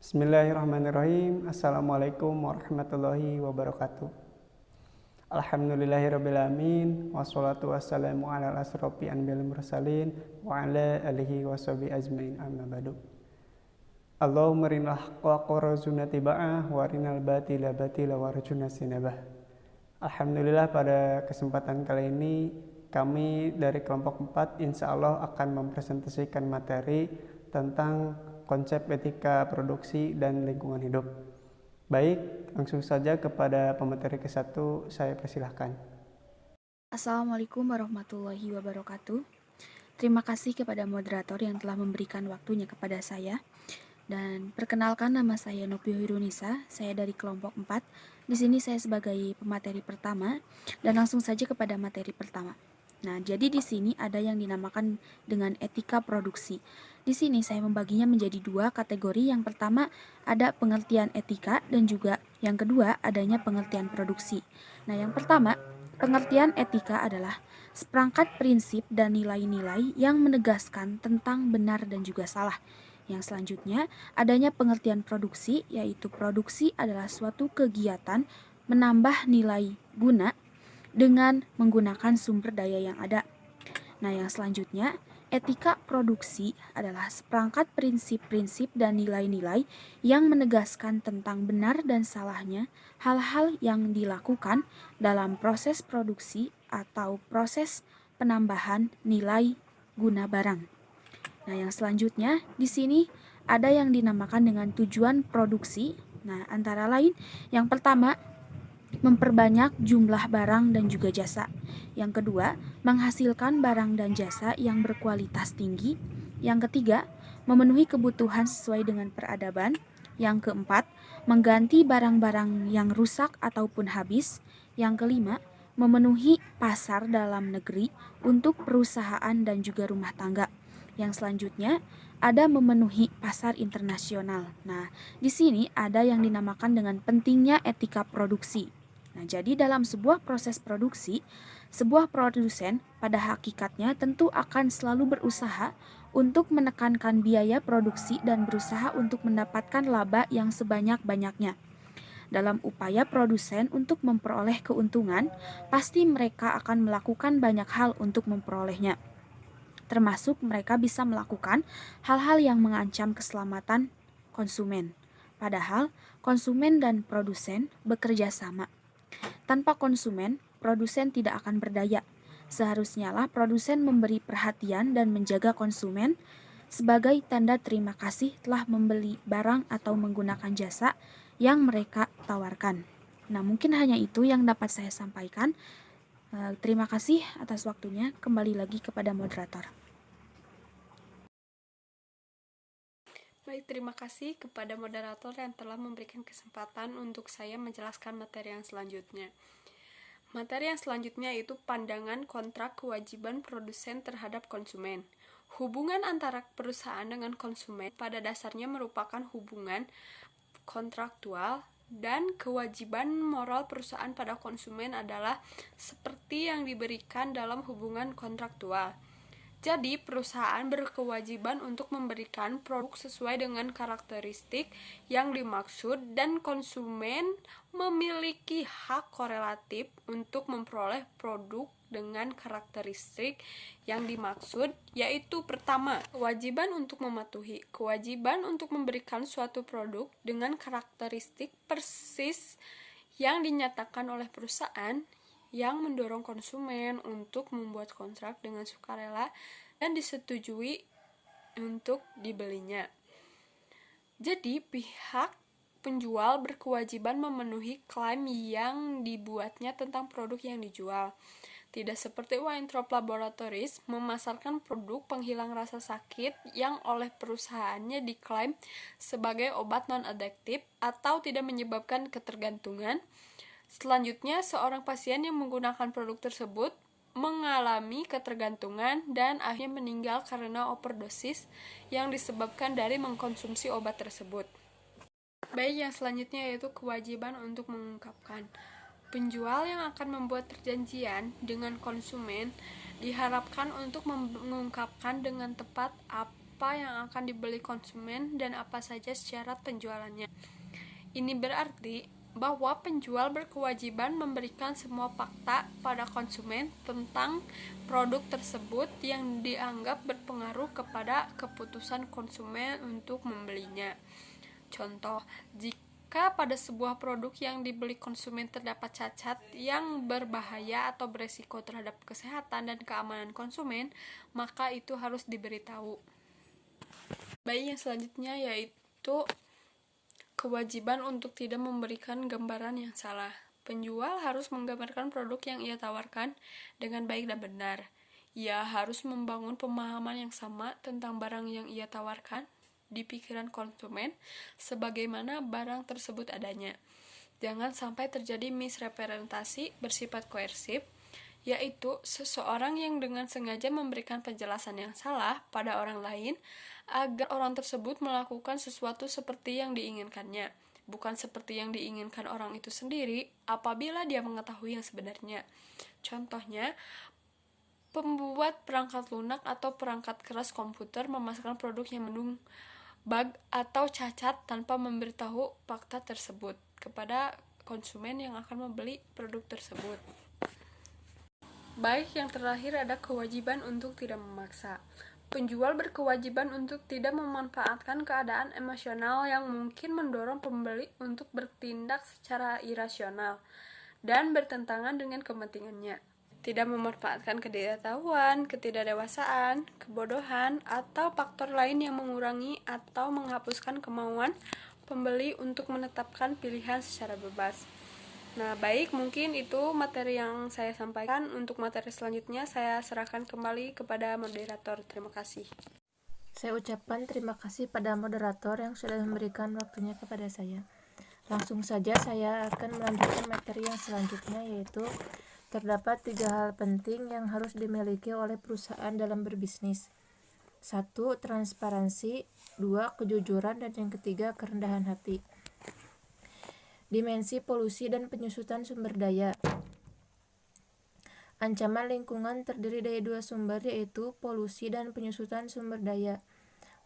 Bismillahirrahmanirrahim. Assalamualaikum warahmatullahi wabarakatuh. Alhamdulillahirrabbilalamin. Wassalatu wassalamu ala asrofi anbil mursalin wa ala alihi washabihi ajmain, amma ba'du. Allahumma rinal haqqa warzuqna tiba'ah wa rinal batila batila warzuqna sinabah. Alhamdulillah, pada kesempatan kali ini kami dari kelompok 4 insya Allah akan mempresentasikan materi tentang konsep etika produksi dan lingkungan hidup. Baik, langsung saja kepada pemateri ke-1, saya persilahkan. Assalamualaikum warahmatullahi wabarakatuh. Terima kasih kepada moderator yang telah memberikan waktunya kepada saya. Dan perkenalkan, nama saya Nopio Hirunisa, saya dari kelompok 4. Di sini saya sebagai pemateri pertama, dan langsung saja kepada materi pertama. Nah, jadi di sini ada yang dinamakan dengan etika produksi. Di sini saya membaginya menjadi 2 kategori. Yang pertama ada pengertian etika dan juga yang kedua adanya pengertian produksi. Nah, yang pertama, pengertian etika adalah seperangkat prinsip dan nilai-nilai yang menegaskan tentang benar dan juga salah. Yang selanjutnya adanya pengertian produksi, yaitu produksi adalah suatu kegiatan menambah nilai guna dengan menggunakan sumber daya yang ada. Nah, yang selanjutnya, etika produksi adalah seperangkat prinsip-prinsip dan nilai-nilai yang menegaskan tentang benar dan salahnya hal-hal yang dilakukan dalam proses produksi atau proses penambahan nilai guna barang. Nah, yang selanjutnya di sini ada yang dinamakan dengan tujuan produksi. Nah, antara lain yang pertama, memperbanyak jumlah barang dan juga jasa. Yang kedua, menghasilkan barang dan jasa yang berkualitas tinggi. Yang ketiga, memenuhi kebutuhan sesuai dengan peradaban. Yang keempat, mengganti barang-barang yang rusak ataupun habis. Yang kelima, memenuhi pasar dalam negeri untuk perusahaan dan juga rumah tangga. Yang selanjutnya, ada memenuhi pasar internasional. Nah, di sini ada yang dinamakan dengan pentingnya etika produksi. Nah, jadi dalam sebuah proses produksi, sebuah produsen pada hakikatnya tentu akan selalu berusaha untuk menekankan biaya produksi dan berusaha untuk mendapatkan laba yang sebanyak-banyaknya. Dalam upaya produsen untuk memperoleh keuntungan, pasti mereka akan melakukan banyak hal untuk memperolehnya. Termasuk mereka bisa melakukan hal-hal yang mengancam keselamatan konsumen. Padahal konsumen dan produsen bekerja sama. Tanpa konsumen, produsen tidak akan berdaya. Seharusnya lah produsen memberi perhatian dan menjaga konsumen sebagai tanda terima kasih telah membeli barang atau menggunakan jasa yang mereka tawarkan. Nah, mungkin hanya itu yang dapat saya sampaikan. Terima kasih atas waktunya. Kembali lagi kepada moderator. Baik, terima kasih kepada moderator yang telah memberikan kesempatan untuk saya menjelaskan materi yang selanjutnya. Materi yang selanjutnya yaitu pandangan kontrak kewajiban produsen terhadap konsumen. Hubungan antara perusahaan dengan konsumen pada dasarnya merupakan hubungan kontraktual, dan kewajiban moral perusahaan pada konsumen adalah seperti yang diberikan dalam hubungan kontraktual. Jadi, perusahaan berkewajiban untuk memberikan produk sesuai dengan karakteristik yang dimaksud dan konsumen memiliki hak korelatif untuk memperoleh produk dengan karakteristik yang dimaksud, yaitu pertama, kewajiban untuk mematuhi, kewajiban untuk memberikan suatu produk dengan karakteristik persis yang dinyatakan oleh perusahaan yang mendorong konsumen untuk membuat kontrak dengan sukarela dan disetujui untuk dibelinya. Jadi, pihak penjual berkewajiban memenuhi klaim yang dibuatnya tentang produk yang dijual. Tidak seperti Weintraub Laboratories memasarkan produk penghilang rasa sakit yang oleh perusahaannya diklaim sebagai obat non-adiktif atau tidak menyebabkan ketergantungan. Selanjutnya, seorang pasien yang menggunakan produk tersebut mengalami ketergantungan dan akhirnya meninggal karena overdosis yang disebabkan dari mengkonsumsi obat tersebut. Baik, yang selanjutnya yaitu kewajiban untuk mengungkapkan. Penjual yang akan membuat perjanjian dengan konsumen diharapkan untuk mengungkapkan dengan tepat apa yang akan dibeli konsumen dan apa saja syarat penjualannya. Ini berarti bahwa penjual berkewajiban memberikan semua fakta pada konsumen tentang produk tersebut yang dianggap berpengaruh kepada keputusan konsumen untuk membelinya. Contoh, jika pada sebuah produk yang dibeli konsumen terdapat cacat yang berbahaya atau beresiko terhadap kesehatan dan keamanan konsumen, maka itu harus diberitahu. Baik, yang selanjutnya yaitu kewajiban untuk tidak memberikan gambaran yang salah. Penjual harus menggambarkan produk yang ia tawarkan dengan baik dan benar. Ia harus membangun pemahaman yang sama tentang barang yang ia tawarkan di pikiran konsumen sebagaimana barang tersebut adanya. Jangan sampai terjadi misrepresentasi bersifat koersif, yaitu seseorang yang dengan sengaja memberikan penjelasan yang salah pada orang lain agar orang tersebut melakukan sesuatu seperti yang diinginkannya, bukan seperti yang diinginkan orang itu sendiri apabila dia mengetahui yang sebenarnya. Contohnya, pembuat perangkat lunak atau perangkat keras komputer memasukkan produk yang mengandung bug atau cacat tanpa memberitahu fakta tersebut kepada konsumen yang akan membeli produk tersebut. Baik, yang terakhir ada kewajiban untuk tidak memaksa. Penjual berkewajiban untuk tidak memanfaatkan keadaan emosional yang mungkin mendorong pembeli untuk bertindak secara irasional dan bertentangan dengan kepentingannya. Tidak memanfaatkan ketidaktahuan, ketidakdewasaan, kebodohan, atau faktor lain yang mengurangi atau menghapuskan kemauan pembeli untuk menetapkan pilihan secara bebas. Nah, baik, mungkin itu materi yang saya sampaikan. Untuk materi selanjutnya, saya serahkan kembali kepada moderator. Terima kasih. Saya ucapkan terima kasih pada moderator yang sudah memberikan waktunya kepada saya. Langsung saja saya akan melanjutkan materi yang selanjutnya, yaitu terdapat 3 hal penting yang harus dimiliki oleh perusahaan dalam berbisnis. 1. Transparansi. 2. Kejujuran. Dan yang ketiga, kerendahan hati. Dimensi polusi dan penyusutan sumber daya. Ancaman lingkungan terdiri dari 2 sumber, yaitu polusi dan penyusutan sumber daya.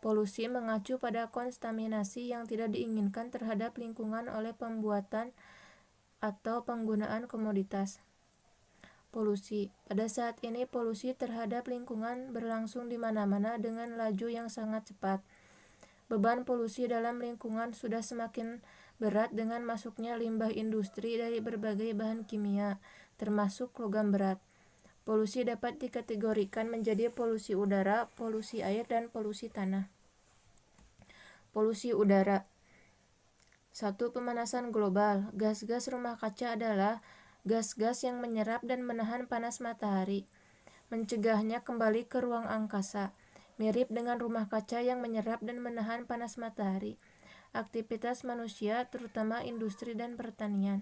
Polusi mengacu pada kontaminasi yang tidak diinginkan terhadap lingkungan oleh pembuatan atau penggunaan komoditas. Polusi. Pada saat ini polusi terhadap lingkungan berlangsung di mana-mana dengan laju yang sangat cepat. Beban polusi dalam lingkungan sudah semakin berat dengan masuknya limbah industri dari berbagai bahan kimia, termasuk logam berat. Polusi dapat dikategorikan menjadi polusi udara, polusi air, dan polusi tanah. Polusi udara. 1. Pemanasan global. Gas-gas rumah kaca adalah gas-gas yang menyerap dan menahan panas matahari, mencegahnya kembali ke ruang angkasa. Mirip dengan rumah kaca yang menyerap dan menahan panas matahari, aktivitas manusia, terutama industri dan pertanian,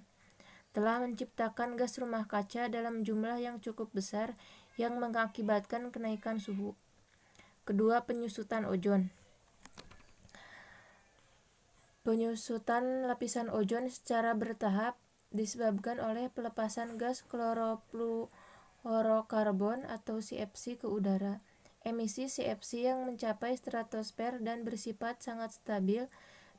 telah menciptakan gas rumah kaca dalam jumlah yang cukup besar yang mengakibatkan kenaikan suhu. Kedua, penyusutan ozon. Penyusutan lapisan ozon secara bertahap disebabkan oleh pelepasan gas klorofluorokarbon atau CFC ke udara. Emisi CFC yang mencapai stratosfer dan bersifat sangat stabil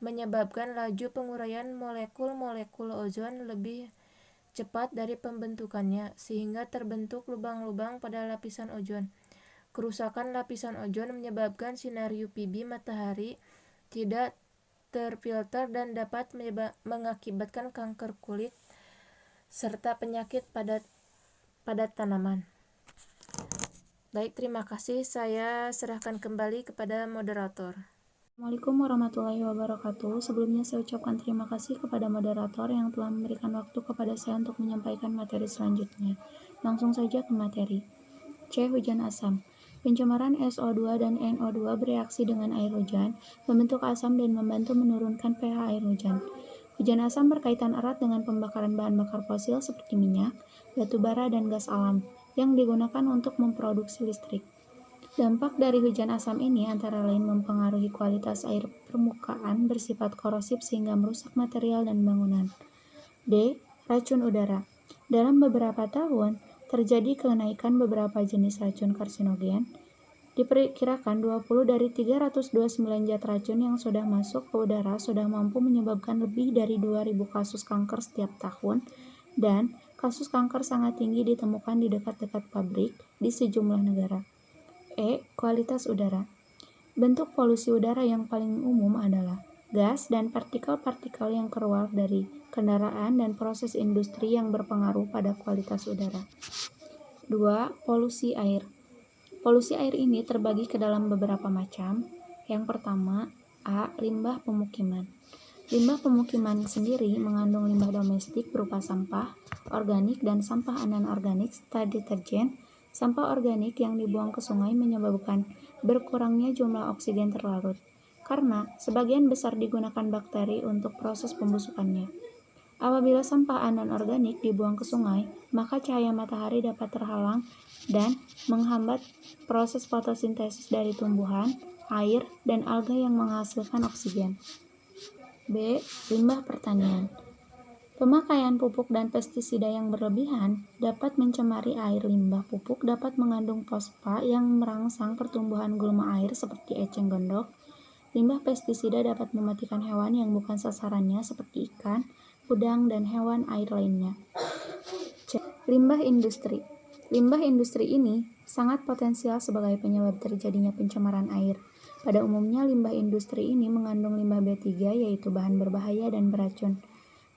menyebabkan laju penguraian molekul-molekul ozon lebih cepat dari pembentukannya, sehingga terbentuk lubang-lubang pada lapisan ozon. Kerusakan lapisan ozon menyebabkan sinar UVB matahari tidak terfilter dan dapat mengakibatkan kanker kulit serta penyakit pada tanaman. Baik, terima kasih. Saya serahkan kembali kepada moderator. Assalamualaikum warahmatullahi wabarakatuh. Sebelumnya saya ucapkan terima kasih kepada moderator yang telah memberikan waktu kepada saya untuk menyampaikan materi selanjutnya. Langsung saja ke materi. C. Hujan asam. Pencemaran SO2 dan NO2 bereaksi dengan air hujan, membentuk asam dan membantu menurunkan pH air hujan. Hujan asam berkaitan erat dengan pembakaran bahan bakar fosil seperti minyak, batu bara, dan gas alam yang digunakan untuk memproduksi listrik. Dampak dari hujan asam ini antara lain mempengaruhi kualitas air permukaan bersifat korosif sehingga merusak material dan bangunan. D. Racun udara. Dalam beberapa tahun, terjadi kenaikan beberapa jenis racun karsinogen Diperkirakan 20 dari 329 zat racun yang sudah masuk ke udara sudah mampu menyebabkan lebih dari 2.000 kasus kanker setiap tahun, dan kasus kanker sangat tinggi ditemukan di dekat-dekat pabrik di sejumlah negara. Kualitas udara. Bentuk polusi udara yang paling umum adalah gas dan partikel-partikel yang keluar dari kendaraan dan proses industri yang berpengaruh pada kualitas udara. 2. Polusi air. Polusi air ini terbagi ke dalam beberapa macam. Yang pertama, limbah pemukiman. Limbah pemukiman sendiri mengandung limbah domestik berupa sampah organik dan sampah anorganik serta deterjen. Sampah organik yang dibuang ke sungai menyebabkan berkurangnya jumlah oksigen terlarut, karena sebagian besar digunakan bakteri untuk proses pembusukannya. Apabila sampah anorganik dibuang ke sungai, maka cahaya matahari dapat terhalang dan menghambat proses fotosintesis dari tumbuhan, air, dan alga yang menghasilkan oksigen. B. Limbah pertanian. Pemakaian pupuk dan pestisida yang berlebihan dapat mencemari air. Limbah pupuk dapat mengandung fosfa yang merangsang pertumbuhan gulma air seperti eceng gondok. Limbah pestisida dapat mematikan hewan yang bukan sasarannya seperti ikan, udang, dan hewan air lainnya. Limbah industri. Limbah industri ini sangat potensial sebagai penyebab terjadinya pencemaran air. Pada umumnya, limbah industri ini mengandung limbah B3, yaitu bahan berbahaya dan beracun.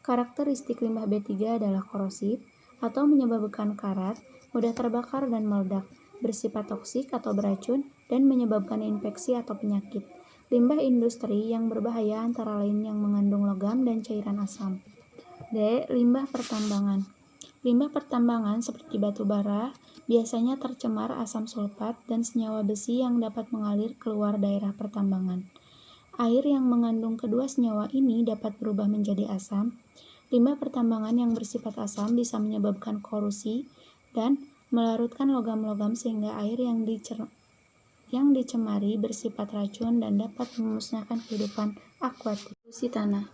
Karakteristik limbah B3 adalah korosif atau menyebabkan karat, mudah terbakar dan meledak, bersifat toksik atau beracun, dan menyebabkan infeksi atau penyakit. Limbah industri yang berbahaya antara lain yang mengandung logam dan cairan asam. D. Limbah pertambangan. Limbah pertambangan seperti batu bara biasanya tercemar asam sulfat dan senyawa besi yang dapat mengalir keluar daerah pertambangan. Air yang mengandung kedua senyawa ini dapat berubah menjadi asam. Limbah pertambangan yang bersifat asam bisa menyebabkan korosi dan melarutkan logam-logam sehingga air yang dicemari bersifat racun dan dapat memusnahkan kehidupan akuatik. Polusi tanah.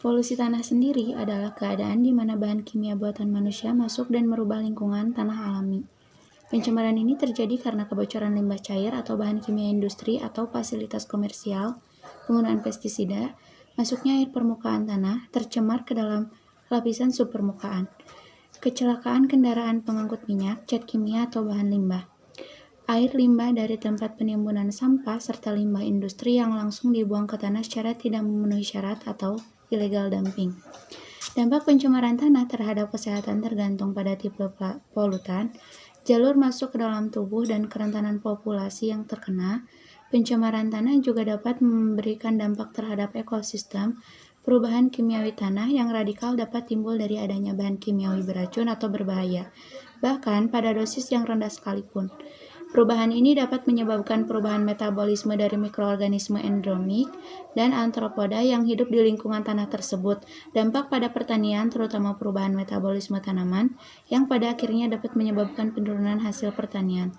Polusi tanah sendiri adalah keadaan di mana bahan kimia buatan manusia masuk dan merubah lingkungan tanah alami. Pencemaran ini terjadi karena kebocoran limbah cair atau bahan kimia industri atau fasilitas komersial, penggunaan pestisida, masuknya air permukaan tanah tercemar ke dalam lapisan subpermukaan, kecelakaan kendaraan pengangkut minyak, cat kimia atau bahan limbah, air limbah dari tempat penimbunan sampah, serta limbah industri yang langsung dibuang ke tanah secara tidak memenuhi syarat atau illegal dumping. Dampak pencemaran tanah terhadap kesehatan tergantung pada tipe polutan, jalur masuk ke dalam tubuh, dan kerentanan populasi yang terkena. Pencemaran tanah juga dapat memberikan dampak terhadap ekosistem. Perubahan kimiawi tanah yang radikal dapat timbul dari adanya bahan kimiawi beracun atau berbahaya, bahkan pada dosis yang rendah sekalipun. Perubahan ini dapat menyebabkan perubahan metabolisme dari mikroorganisme endemik dan antropoda yang hidup di lingkungan tanah tersebut. Dampak pada pertanian, terutama perubahan metabolisme tanaman, yang pada akhirnya dapat menyebabkan penurunan hasil pertanian.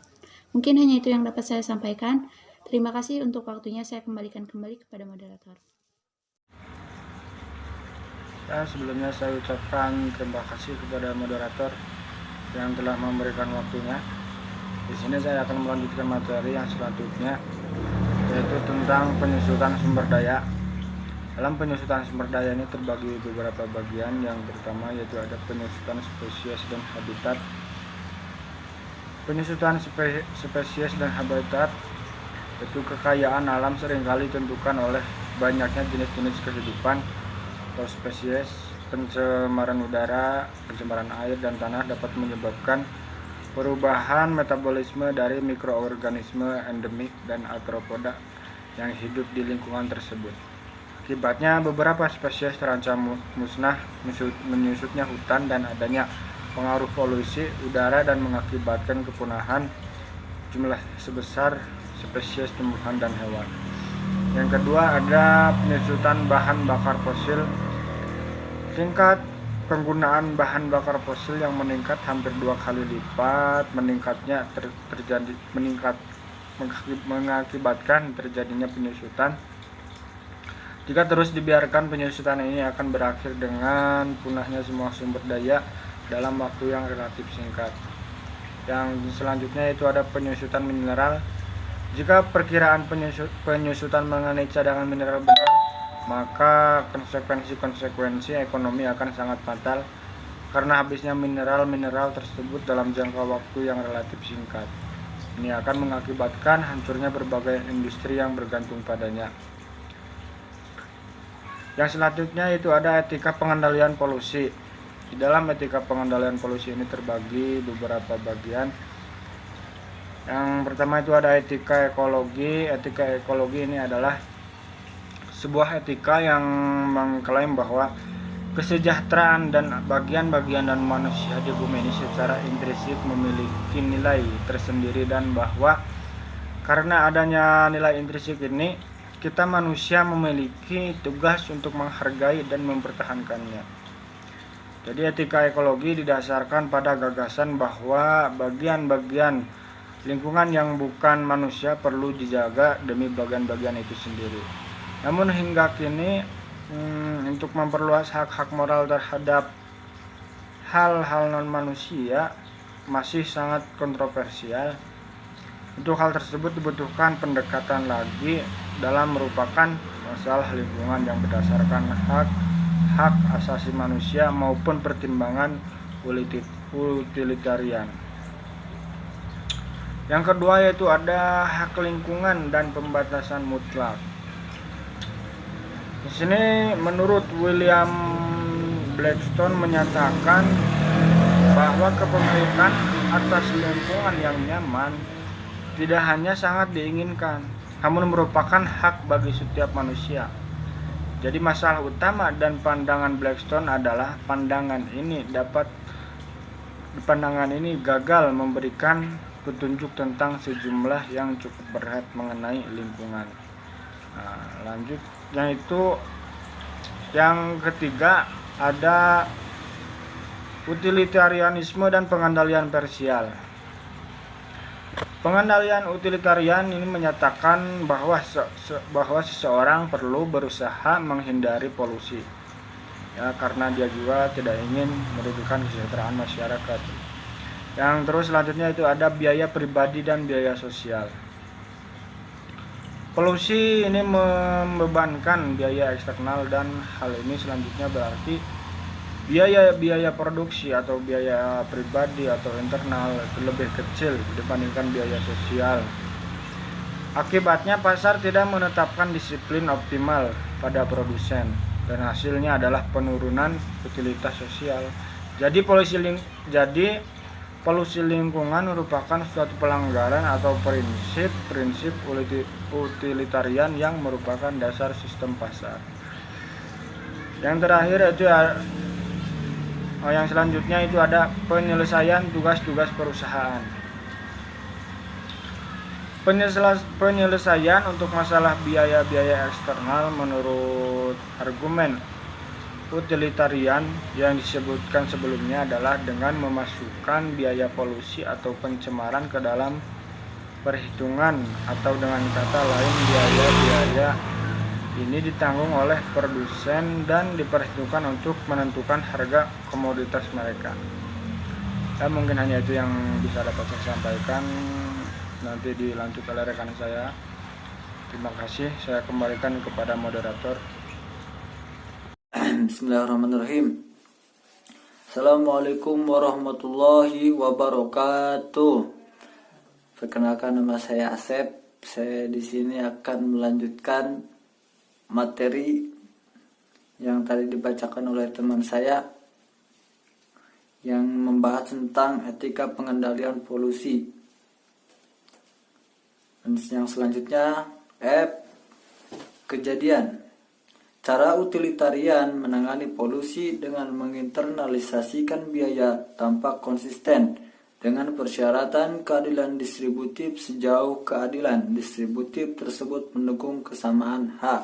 Mungkin hanya itu yang dapat saya sampaikan. Terima kasih untuk waktunya. Saya kembalikan kembali kepada moderator. Sebelumnya saya ucapkan terima kasih kepada moderator yang telah memberikan waktunya. Di sini saya akan melanjutkan materi yang selanjutnya, yaitu tentang penyusutan sumber daya. Dalam penyusutan sumber daya ini terbagi beberapa bagian. Yang pertama yaitu ada penyusutan spesies dan habitat. Penyusutan spesies dan habitat itu kekayaan alam seringkali ditentukan oleh banyaknya jenis-jenis kehidupan atau spesies. Pencemaran udara, pencemaran air dan tanah dapat menyebabkan perubahan metabolisme dari mikroorganisme endemik dan arthropoda yang hidup di lingkungan tersebut. Akibatnya beberapa spesies terancam musnah, menyusutnya hutan dan adanya pengaruh polusi udara dan mengakibatkan kepunahan jumlah sebesar spesies tumbuhan dan hewan. Yang kedua ada penyusutan bahan bakar fosil. Tingkat penggunaan bahan bakar fosil yang meningkat hampir 2 kali lipat mengakibatkan terjadinya penyusutan. Jika terus dibiarkan, penyusutan ini akan berakhir dengan punahnya semua sumber daya dalam waktu yang relatif singkat. Yang selanjutnya itu ada penyusutan mineral. Jika perkiraan penyusutan mengenai cadangan mineral benar, maka konsekuensi ekonomi akan sangat fatal karena habisnya mineral tersebut dalam jangka waktu yang relatif singkat. Ini akan mengakibatkan hancurnya berbagai industri yang bergantung padanya. Yang selanjutnya itu ada etika pengendalian polusi. Di dalam etika pengendalian polusi ini terbagi beberapa bagian. Yang pertama itu ada etika ekologi. Etika ekologi ini adalah sebuah etika yang mengklaim bahwa kesejahteraan dan bagian-bagian dan manusia di bumi ini secara intrinsik memiliki nilai tersendiri, dan bahwa karena adanya nilai intrinsik ini, kita manusia memiliki tugas untuk menghargai dan mempertahankannya. Jadi etika ekologi didasarkan pada gagasan bahwa bagian-bagian lingkungan yang bukan manusia perlu dijaga demi bagian-bagian itu sendiri. Namun hingga kini untuk memperluas hak-hak moral terhadap hal-hal non-manusia masih sangat kontroversial. Untuk hal tersebut dibutuhkan pendekatan lagi dalam merupakan masalah lingkungan yang berdasarkan hak asasi manusia maupun pertimbangan utilitarian. Yang kedua yaitu ada hak lingkungan dan pembatasan mutlak. Di sini menurut William Blackstone menyatakan bahwa kepemilikan atas lingkungan yang nyaman tidak hanya sangat diinginkan, namun merupakan hak bagi setiap manusia. Jadi masalah utama dan pandangan Blackstone adalah pandangan ini gagal memberikan petunjuk tentang sejumlah yang cukup berat mengenai lingkungan. Lanjut, yang ketiga ada utilitarianisme dan pengendalian parsial. Pengendalian utilitarian ini menyatakan bahwa seseorang perlu berusaha menghindari polusi, karena dia juga tidak ingin merugikan kesejahteraan masyarakat. Yang terus selanjutnya itu ada biaya pribadi dan biaya sosial. Polusi ini membebankan biaya eksternal, dan hal ini selanjutnya berarti biaya produksi atau biaya pribadi atau internal lebih kecil dibandingkan biaya sosial. Akibatnya pasar tidak menetapkan disiplin optimal pada produsen, dan hasilnya adalah penurunan utilitas sosial. Jadi polusi lingkungan merupakan suatu pelanggaran atau prinsip utilitarian yang merupakan dasar sistem pasar. Yang terakhir itu yang selanjutnya itu ada penyelesaian tugas-tugas perusahaan. Penyelesaian untuk masalah biaya-biaya eksternal menurut argumen utilitarian yang disebutkan sebelumnya adalah dengan memasukkan biaya polusi atau pencemaran ke dalam perhitungan, atau dengan kata lain biaya-biaya ini ditanggung oleh produsen dan diperhitungkan untuk menentukan harga komoditas mereka. Dan mungkin hanya itu yang bisa dapat saya sampaikan, nanti dilanjut oleh rekan saya. Terima kasih, saya kembalikan kepada moderator. Bismillahirrahmanirrahim. Assalamualaikum warahmatullahi wabarakatuh. Perkenalkan, nama saya Asep. Saya di sini akan melanjutkan materi yang tadi dibacakan oleh teman saya yang membahas tentang etika pengendalian polusi. Dan yang selanjutnya kejadian. Cara utilitarian menangani polusi dengan menginternalisasikan biaya tanpa konsisten dengan persyaratan keadilan distributif sejauh keadilan distributif tersebut mendukung kesamaan hak.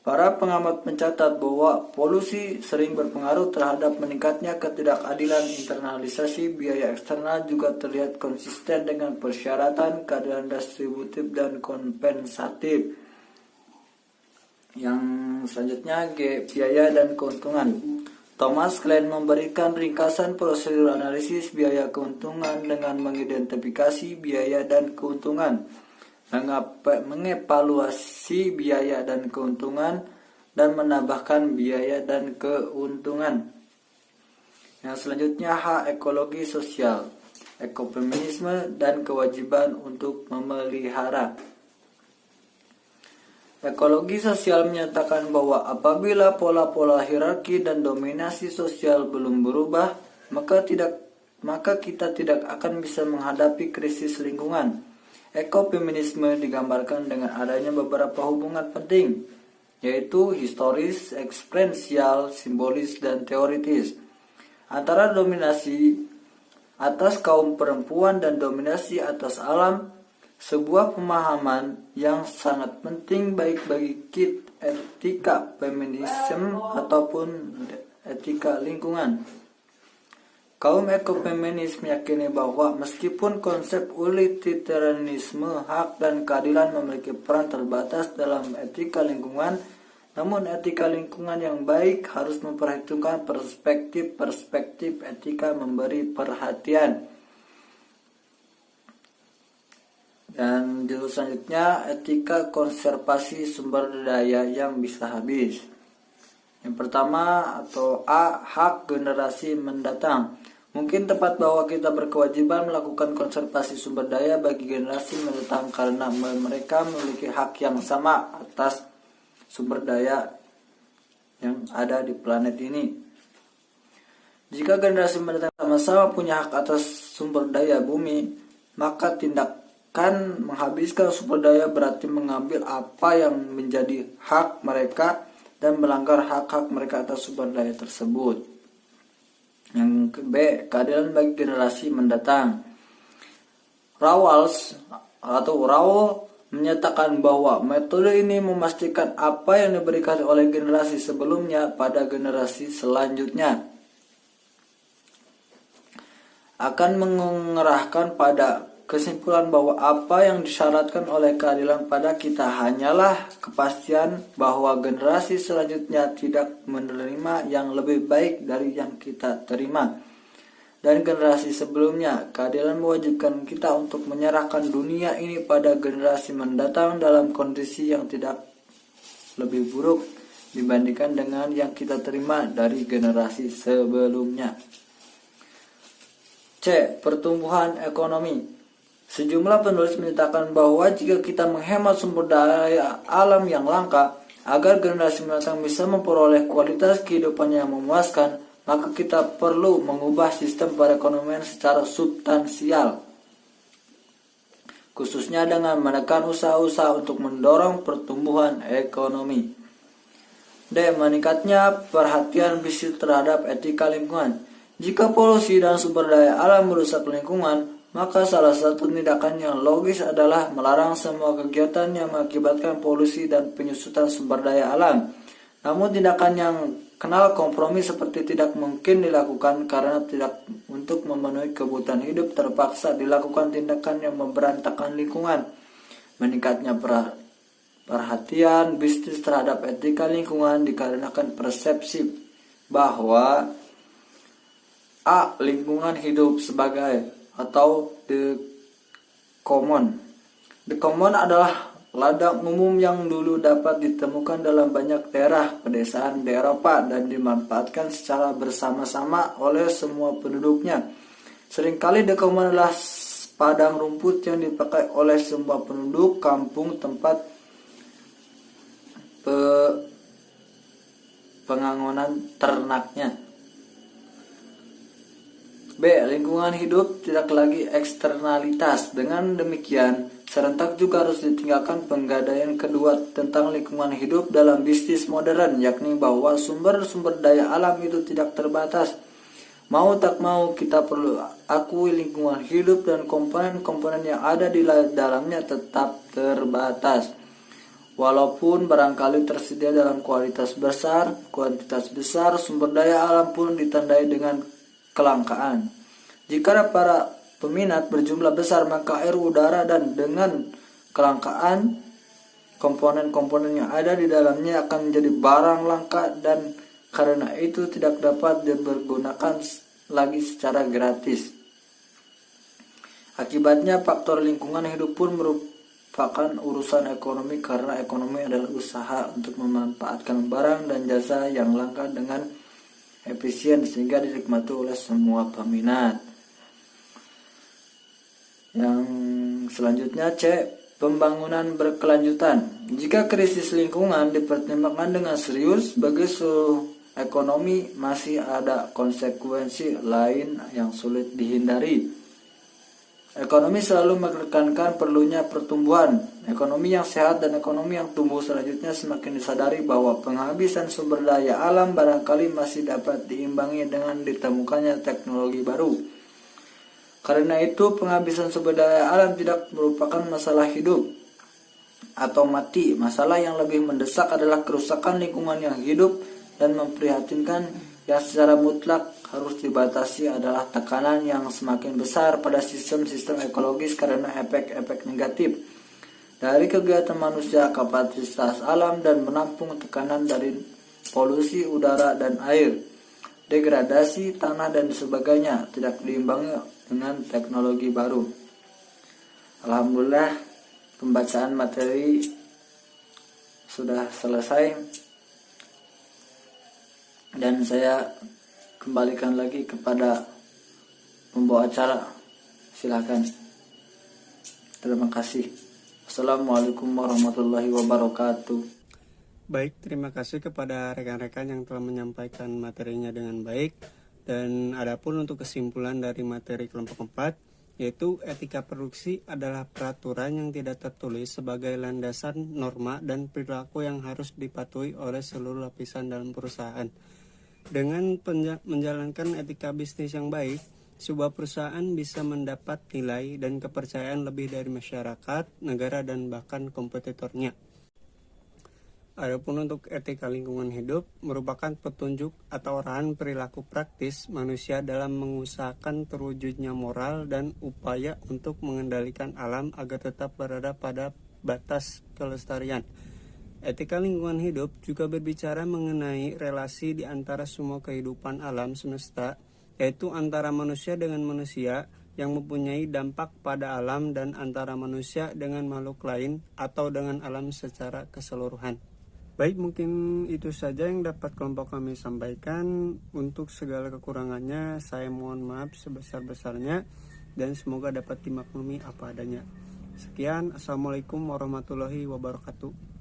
Para pengamat mencatat bahwa polusi sering berpengaruh terhadap meningkatnya ketidakadilan. Internalisasi biaya eksternal juga terlihat konsisten dengan persyaratan keadilan distributif dan kompensatif. Yang selanjutnya biaya dan keuntungan. Thomas Klein memberikan ringkasan prosedur analisis biaya keuntungan dengan mengidentifikasi biaya dan keuntungan, mengevaluasi biaya dan keuntungan, dan menambahkan biaya dan keuntungan. Yang selanjutnya hak ekologi sosial, ekofeminisme, dan kewajiban untuk memelihara. Ekologi sosial menyatakan bahwa apabila pola-pola hierarki dan dominasi sosial belum berubah, maka kita tidak akan bisa menghadapi krisis lingkungan. Ekofeminisme digambarkan dengan adanya beberapa hubungan penting, yaitu historis, eksperensial, simbolis, dan teoritis, antara dominasi atas kaum perempuan dan dominasi atas alam. Sebuah pemahaman yang sangat penting baik bagi etika feminisme ataupun etika lingkungan. Kaum ekofeminis meyakini bahwa meskipun konsep utilitarianisme, hak dan keadilan memiliki peran terbatas dalam etika lingkungan, namun etika lingkungan yang baik harus memperhitungkan perspektif etika memberi perhatian. Dan judul selanjutnya etika konservasi sumber daya yang bisa habis. Yang pertama atau A, hak generasi mendatang. Mungkin tepat bahwa kita berkewajiban melakukan konservasi sumber daya bagi generasi mendatang karena mereka memiliki hak yang sama atas sumber daya yang ada di planet ini. Jika generasi mendatang sama-sama punya hak atas sumber daya bumi, maka tindakan menghabiskan sumber daya berarti mengambil apa yang menjadi hak mereka dan melanggar hak-hak mereka atas sumber daya tersebut. Yang B, keadilan bagi generasi mendatang. Rawls menyatakan bahwa metode ini memastikan apa yang diberikan oleh generasi sebelumnya pada generasi selanjutnya akan mengerahkan pada kesimpulan bahwa apa yang disyaratkan oleh keadilan pada kita hanyalah kepastian bahwa generasi selanjutnya tidak menerima yang lebih baik dari yang kita terima. Dan generasi sebelumnya, keadilan mewajibkan kita untuk menyerahkan dunia ini pada generasi mendatang dalam kondisi yang tidak lebih buruk dibandingkan dengan yang kita terima dari generasi sebelumnya. C. Pertumbuhan ekonomi. Sejumlah penulis menyatakan bahwa jika kita menghemat sumber daya alam yang langka agar generasi mendatang bisa memperoleh kualitas kehidupan yang memuaskan, maka kita perlu mengubah sistem perekonomian secara substansial, khususnya dengan menekan usaha-usaha untuk mendorong pertumbuhan ekonomi. D. Meningkatnya perhatian bisnis terhadap etika lingkungan. Jika polusi dan sumber daya alam merusak lingkungan, maka salah satu tindakan yang logis adalah melarang semua kegiatan yang mengakibatkan polusi dan penyusutan sumber daya alam. Namun tindakan yang kenal kompromi seperti tidak mungkin dilakukan karena tidak untuk memenuhi kebutuhan hidup terpaksa dilakukan tindakan yang memberantakan lingkungan. Meningkatnya perhatian bisnis terhadap etika lingkungan dikarenakan persepsi bahwa A. Lingkungan hidup sebagai atau the common. The common adalah ladang umum yang dulu dapat ditemukan dalam banyak daerah pedesaan di Eropa dan dimanfaatkan secara bersama-sama oleh semua penduduknya. Seringkali the common adalah padang rumput yang dipakai oleh semua penduduk kampung tempat pengangonan ternaknya. B. Lingkungan hidup tidak lagi eksternalitas. Dengan demikian, serentak juga harus ditinggalkan penggadaian kedua tentang lingkungan hidup dalam bisnis modern, yakni bahwa sumber-sumber daya alam itu tidak terbatas. Mau tak mau, kita perlu akui lingkungan hidup dan komponen-komponen yang ada di dalamnya tetap terbatas. Walaupun barangkali tersedia dalam kuantitas besar, sumber daya alam pun ditandai dengan kelangkaan. Jika para peminat berjumlah besar, maka air, udara, dan dengan kelangkaan komponen-komponen yang ada di dalamnya akan menjadi barang langka dan karena itu tidak dapat dipergunakan lagi secara gratis. Akibatnya faktor lingkungan hidup pun merupakan urusan ekonomi, karena ekonomi adalah usaha untuk memanfaatkan barang dan jasa yang langka dengan efisien sehingga dinikmati oleh semua peminat. Yang selanjutnya C. Pembangunan berkelanjutan. Jika krisis lingkungan dipertimbangkan dengan serius bagi seluruh ekonomi, masih ada konsekuensi lain yang sulit dihindari. Ekonomi selalu menekankan perlunya pertumbuhan. Ekonomi yang sehat dan ekonomi yang tumbuh selanjutnya semakin disadari bahwa penghabisan sumber daya alam barangkali masih dapat diimbangi dengan ditemukannya teknologi baru. Karena itu, penghabisan sumber daya alam tidak merupakan masalah hidup atau mati. Masalah yang lebih mendesak adalah kerusakan lingkungan yang hidup dan memprihatinkan, yang secara mutlak harus dibatasi adalah tekanan yang semakin besar pada sistem-sistem ekologis karena efek-efek negatif dari kegiatan manusia, kapasitas alam, dan menampung tekanan dari polusi udara dan air, degradasi tanah, dan sebagainya tidak diimbangi dengan teknologi baru. Alhamdulillah, pembacaan materi sudah selesai dan saya kembalikan lagi kepada pembawa acara. Silakan. Terima kasih. Assalamualaikum warahmatullahi wabarakatuh. Baik, terima kasih kepada rekan-rekan yang telah menyampaikan materinya dengan baik. Dan adapun untuk kesimpulan dari materi kelompok 4, yaitu etika produksi adalah peraturan yang tidak tertulis sebagai landasan norma dan perilaku yang harus dipatuhi oleh seluruh lapisan dalam perusahaan. Dengan menjalankan etika bisnis yang baik, sebuah perusahaan bisa mendapat nilai dan kepercayaan lebih dari masyarakat, negara, dan bahkan kompetitornya. Adapun untuk etika lingkungan hidup merupakan petunjuk atau arahan perilaku praktis manusia dalam mengusahakan terwujudnya moral dan upaya untuk mengendalikan alam agar tetap berada pada batas kelestarian. Etika lingkungan hidup juga berbicara mengenai relasi di antara semua kehidupan alam semesta, yaitu antara manusia dengan manusia yang mempunyai dampak pada alam dan antara manusia dengan makhluk lain atau dengan alam secara keseluruhan. Baik, mungkin itu saja yang dapat kelompok kami sampaikan. Untuk segala kekurangannya, saya mohon maaf sebesar-besarnya dan semoga dapat dimaklumi apa adanya. Sekian, Assalamualaikum warahmatullahi wabarakatuh.